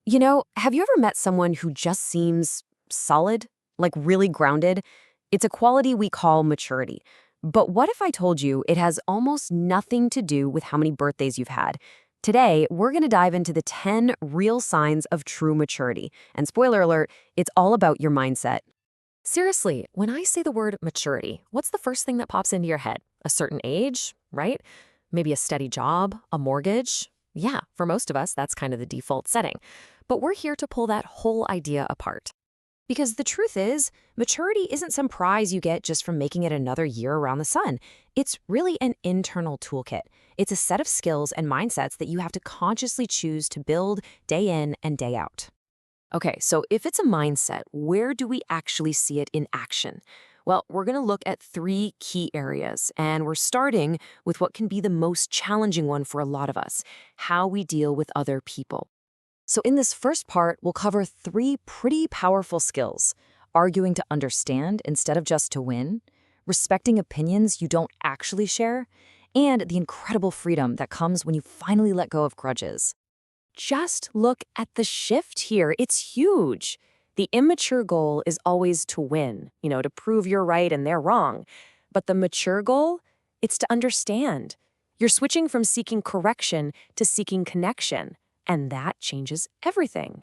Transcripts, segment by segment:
Have you ever met someone who just seems solid, like really grounded? It's a quality we call maturity. But what if I told you it has almost nothing to do with how many birthdays you've had? Today, we're going to dive into the 10 real signs of true maturity. And spoiler alert, it's all about your mindset. Seriously, when I say the word maturity, what's the first thing that pops into your head? A certain age, right? Maybe a steady job, a mortgage? Yeah, for most of us, that's kind of the default setting. But we're here to pull that whole idea apart. Because the truth is, maturity isn't some prize you get just from making it another year around the sun. It's really an internal toolkit. It's a set of skills and mindsets that you have to consciously choose to build day in and day out. Okay, so if it's a mindset, where do we actually see it in action? Well, we're going to look at three key areas, and we're starting with what can be the most challenging one for a lot of us: how we deal with other people. So in this first part, we'll cover three pretty powerful skills: arguing to understand instead of just to win, respecting opinions you don't actually share, and the incredible freedom that comes when you finally let go of grudges. Just look at the shift here. It's huge. The immature goal is always to win, to prove you're right and they're wrong. But the mature goal, it's to understand. You're switching from seeking correction to seeking connection, and that changes everything.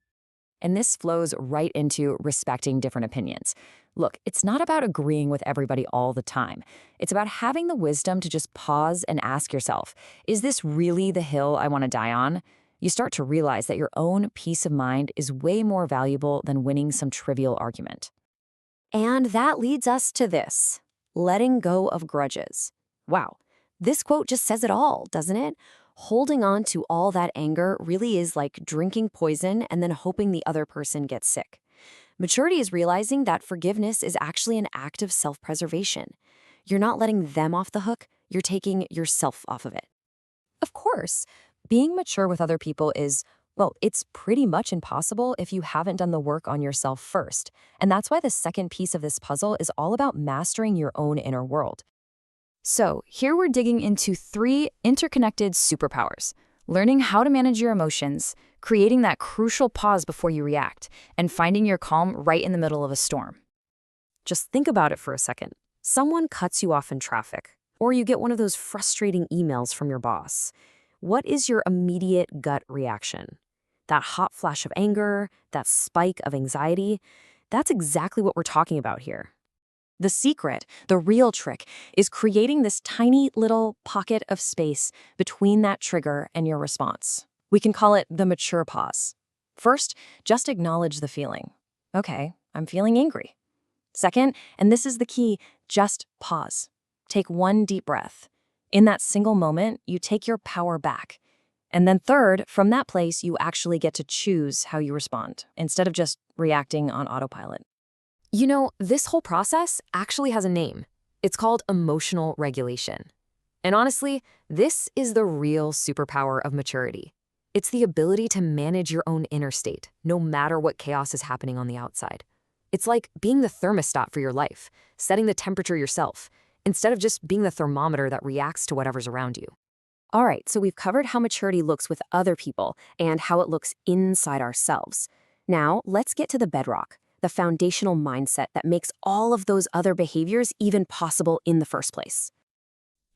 And this flows right into respecting different opinions. Look, it's not about agreeing with everybody all the time. It's about having the wisdom to just pause and ask yourself, is this really the hill I want to die on? You start to realize that your own peace of mind is way more valuable than winning some trivial argument. And that leads us to this: letting go of grudges. Wow, this quote just says it all, doesn't it? Holding on to all that anger really is like drinking poison and then hoping the other person gets sick. Maturity is realizing that forgiveness is actually an act of self-preservation. You're not letting them off the hook, you're taking yourself off of it. Of course, being mature with other people is, well, it's pretty much impossible if you haven't done the work on yourself first. And that's why the second piece of this puzzle is all about mastering your own inner world. So, here we're digging into three interconnected superpowers: learning how to manage your emotions, creating that crucial pause before you react, and finding your calm right in the middle of a storm. Just think about it for a second. Someone cuts you off in traffic, or you get one of those frustrating emails from your boss. What is your immediate gut reaction? That hot flash of anger, that spike of anxiety? That's exactly what we're talking about here. The secret, the real trick, is creating this tiny little pocket of space between that trigger and your response. We can call it the mature pause. First, just acknowledge the feeling. Okay, I'm feeling angry. Second, and this is the key, just pause. Take one deep breath. In that single moment, you take your power back. And then third, from that place, you actually get to choose how you respond, instead of just reacting on autopilot. This whole process actually has a name. It's called emotional regulation. And honestly, this is the real superpower of maturity. It's the ability to manage your own inner state, no matter what chaos is happening on the outside. It's like being the thermostat for your life, setting the temperature yourself, instead of just being the thermometer that reacts to whatever's around you. All right, so we've covered how maturity looks with other people and how it looks inside ourselves. Now, let's get to the bedrock, the foundational mindset that makes all of those other behaviors even possible in the first place.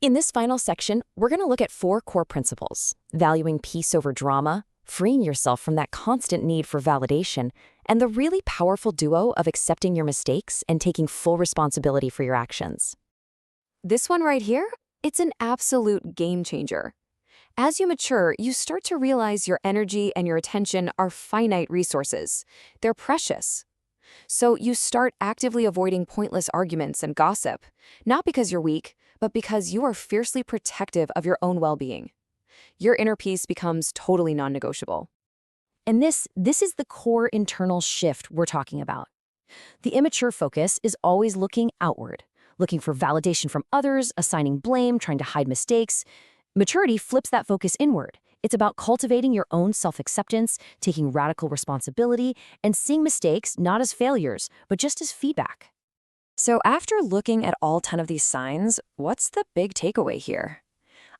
In this final section, we're going to look at 4 core principles: valuing peace over drama, freeing yourself from that constant need for validation, and the really powerful duo of accepting your mistakes and taking full responsibility for your actions. This one right here, it's an absolute game changer. As you mature, you start to realize your energy and your attention are finite resources. They're precious. So you start actively avoiding pointless arguments and gossip, not because you're weak, but because you are fiercely protective of your own well-being. Your inner peace becomes totally non-negotiable. And this is the core internal shift we're talking about. The immature focus is always looking outward, looking for validation from others, assigning blame, trying to hide mistakes. Maturity flips that focus inward. It's about cultivating your own self-acceptance, taking radical responsibility, and seeing mistakes not as failures, but just as feedback. So after looking at all 10 of these signs, what's the big takeaway here?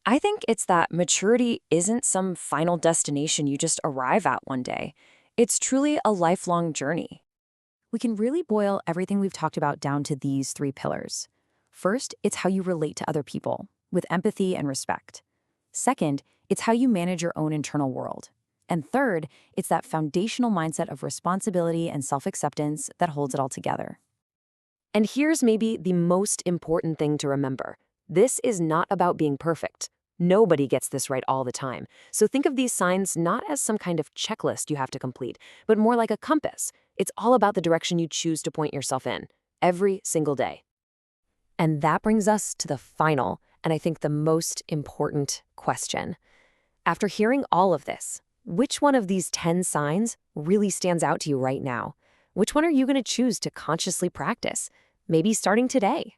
I think it's that maturity isn't some final destination you just arrive at one day. It's truly a lifelong journey. We can really boil everything we've talked about down to these three pillars. First, it's how you relate to other people, with empathy and respect. Second, it's how you manage your own internal world. And third, it's that foundational mindset of responsibility and self-acceptance that holds it all together. And here's maybe the most important thing to remember. This is not about being perfect. Nobody gets this right all the time. So think of these signs not as some kind of checklist you have to complete, but more like a compass. It's all about the direction you choose to point yourself in, every single day. And that brings us to the final, and I think the most important question. After hearing all of this, which one of these 10 signs really stands out to you right now? Which one are you going to choose to consciously practice? Maybe starting today?